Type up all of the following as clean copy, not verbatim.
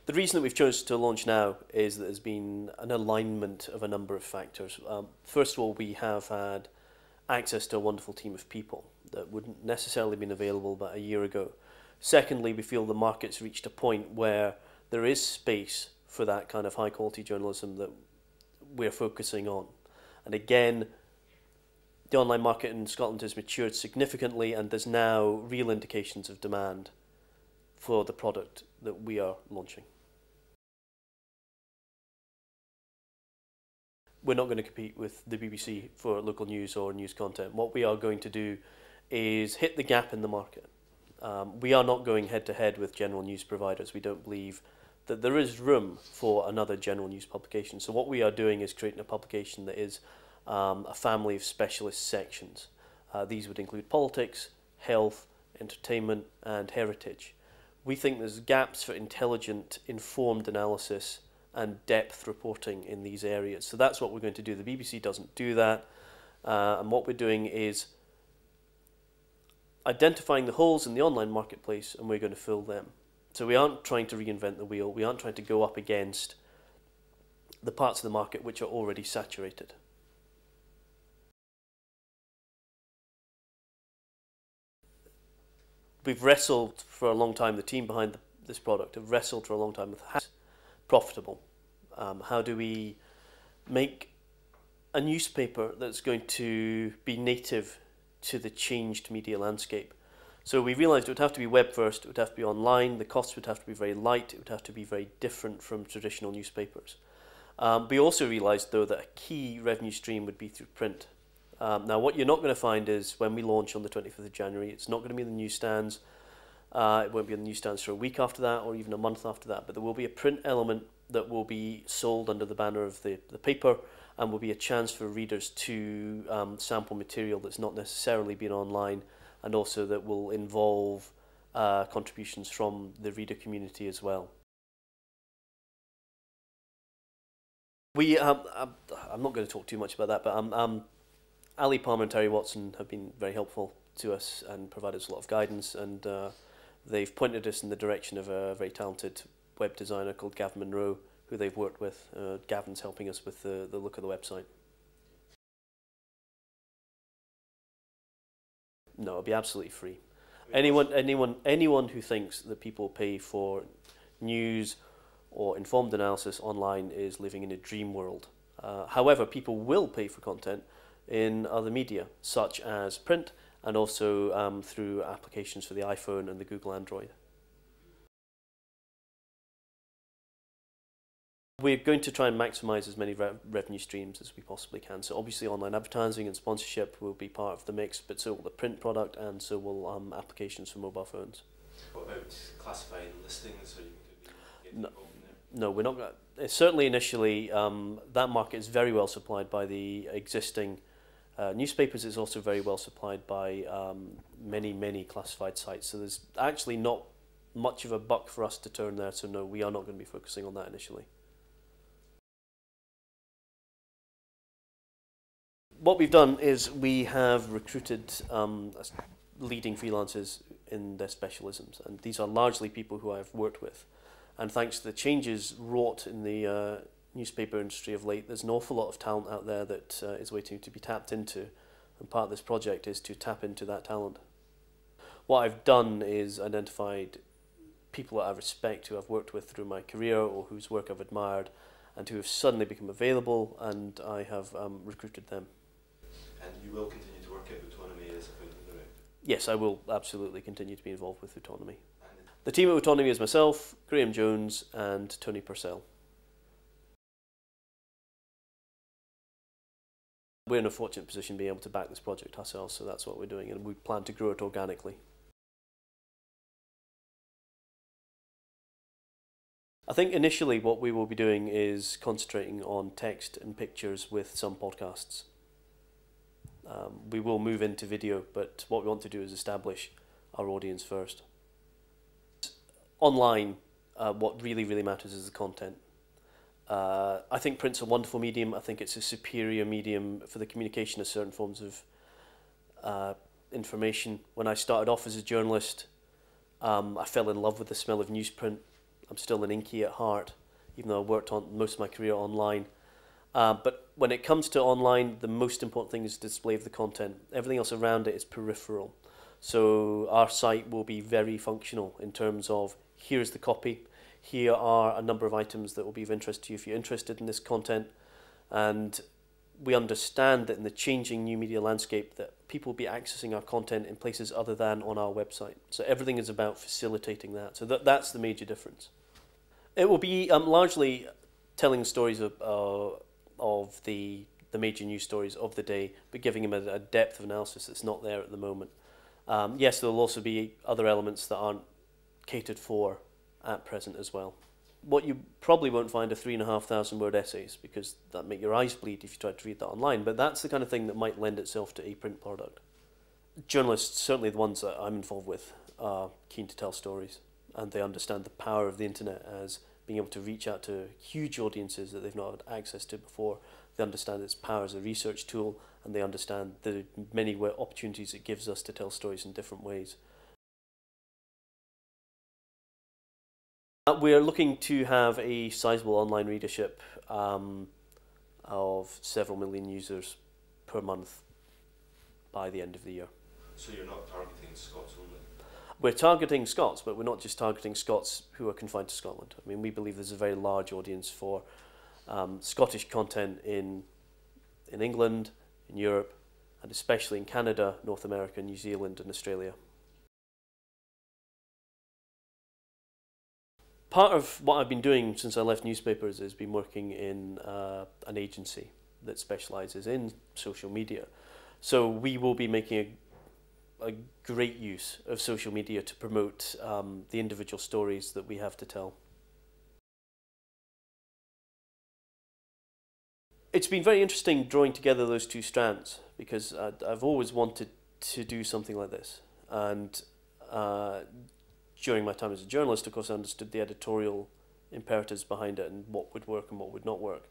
The reason that we've chosen to launch now is that there's been an alignment of a number of factors. First of all, we have had access to a wonderful team of people that wouldn't necessarily have been available about a year ago. Secondly, we feel the market's reached a point where there is space for that kind of high quality journalism that we're focusing on. And again, the online market in Scotland has matured significantly, and there's now real indications of demand for the product that we are launching. We're not going to compete with the BBC for local news or news content. What we are going to do is hit the gap in the market. We are not going head to head with general news providers. We don't believe that there is room for another general news publication. So what we are doing is creating a publication that is a family of specialist sections. These would include politics, health, entertainment and heritage. We think there's gaps for intelligent, informed analysis and depth reporting in these areas. So that's what we're going to do. The BBC doesn't do that. And what we're doing is identifying the holes in the online marketplace, and we're going to fill them. So we aren't trying to reinvent the wheel. We aren't trying to go up against the parts of the market which are already saturated. We've wrestled for a long time, the team behind this product have wrestled for a long time with how it's profitable. How do we make a newspaper that's going to be native to the changed media landscape? So we realised it would have to be web first, it would have to be online, the costs would have to be very light, it would have to be very different from traditional newspapers. We also realised though that a key revenue stream would be through print. Now what you're not going to find is when we launch on the 25th of January, it's not going to be in the newsstands, it won't be in the newsstands for a week after that or even a month after that, but there will be a print element that will be sold under the banner of the paper, and will be a chance for readers to sample material that's not necessarily been online, and also that will involve contributions from the reader community as well. I'm not going to talk too much about that, but Ali Palmer and Terry Watson have been very helpful to us and provided us a lot of guidance, and they've pointed us in the direction of a very talented web designer called Gavin Monroe, who they've worked with. Gavin's helping us with the look of the website. No, it'll be absolutely free. Anyone who thinks that people pay for news or informed analysis online is living in a dream world. However, people will pay for content in other media, such as print, and also through applications for the iPhone and the Google Android. We're going to try and maximise as many revenue streams as we possibly can. So obviously online advertising and sponsorship will be part of the mix, but so will the print product, and so will applications for mobile phones. What about classified listings? Are you getting involved in there? No, we're not. Certainly initially, that market is very well supplied by the existing newspapers. It's also very well supplied by many classified sites. So there's actually not much of a buck for us to turn there. So no, we are not going to be focusing on that initially. What we've done is we have recruited leading freelancers in their specialisms, and these are largely people who I've worked with. And thanks to the changes wrought in the newspaper industry of late, there's an awful lot of talent out there that is waiting to be tapped into, and part of this project is to tap into that talent. What I've done is identified people that I respect, who I've worked with through my career or whose work I've admired, and who have suddenly become available, and I have recruited them. And you will continue to work at Autonomy as a founding director? Yes, I will absolutely continue to be involved with Autonomy. The team at Autonomy is myself, Graham Jones and Tony Purcell. We're in a fortunate position being able to back this project ourselves, so that's what we're doing, and we plan to grow it organically. I think initially what we will be doing is concentrating on text and pictures with some podcasts. We will move into video, but what we want to do is establish our audience first. Online, what really matters is the content. I think print's a wonderful medium. I think it's a superior medium for the communication of certain forms of information. When I started off as a journalist, I fell in love with the smell of newsprint. I'm still an inky at heart, even though I worked on most of my career online. But when it comes to online, the most important thing is display of the content. Everything else around it is peripheral. So our site will be very functional in terms of, here's the copy, here are a number of items that will be of interest to you if you're interested in this content. And we understand that in the changing new media landscape that people will be accessing our content in places other than on our website. So everything is about facilitating that. So that's the major difference. It will be largely telling stories of the major news stories of the day, but giving them a depth of analysis that's not there at the moment. Yes, there will also be other elements that aren't catered for at present as well. What you probably won't find are 3,500 word essays, because that make your eyes bleed if you try to read that online, but that's the kind of thing that might lend itself to a print product. Journalists, certainly the ones that I'm involved with, are keen to tell stories, and they understand the power of the internet as being able to reach out to huge audiences that they've not had access to before. They understand its power as a research tool, and they understand the many opportunities it gives us to tell stories in different ways. We're looking to have a sizable online readership of several million users per month by the end of the year. So you're not targeting Scots only? We're targeting Scots, but we're not just targeting Scots who are confined to Scotland. I mean, we believe there's a very large audience for Scottish content in England, in Europe, and especially in Canada, North America, New Zealand and Australia. Part of what I've been doing since I left newspapers is been working in an agency that specialises in social media. So we will be making a great use of social media to promote the individual stories that we have to tell. It's been very interesting drawing together those two strands, because I've always wanted to do something like this. And during my time as a journalist, of course, I understood the editorial imperatives behind it and what would work and what would not work.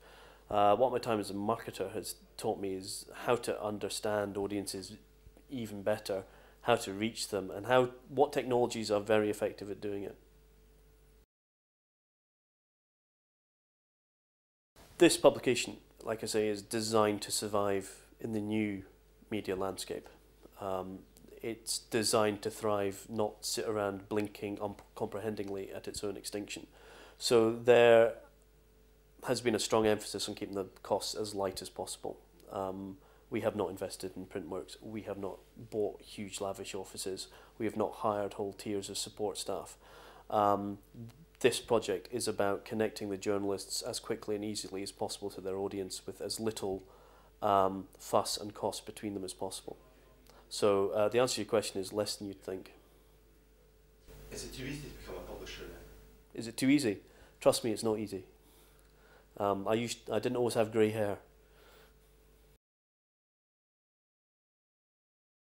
What my time as a marketer has taught me is how to understand audiences even better, how to reach them, and what technologies are very effective at doing it. This publication, like I say, is designed to survive in the new media landscape. It's designed to thrive, not sit around blinking uncomprehendingly at its own extinction. So there has been a strong emphasis on keeping the costs as light as possible. We have not invested in Printworks. We have not bought huge lavish offices. We have not hired whole tiers of support staff. This project is about connecting the journalists as quickly and easily as possible to their audience with as little fuss and cost between them as possible. So the answer to your question is less than you'd think. Is it too easy to become a publisher now? Is it too easy? Trust me, it's not easy. I didn't always have grey hair.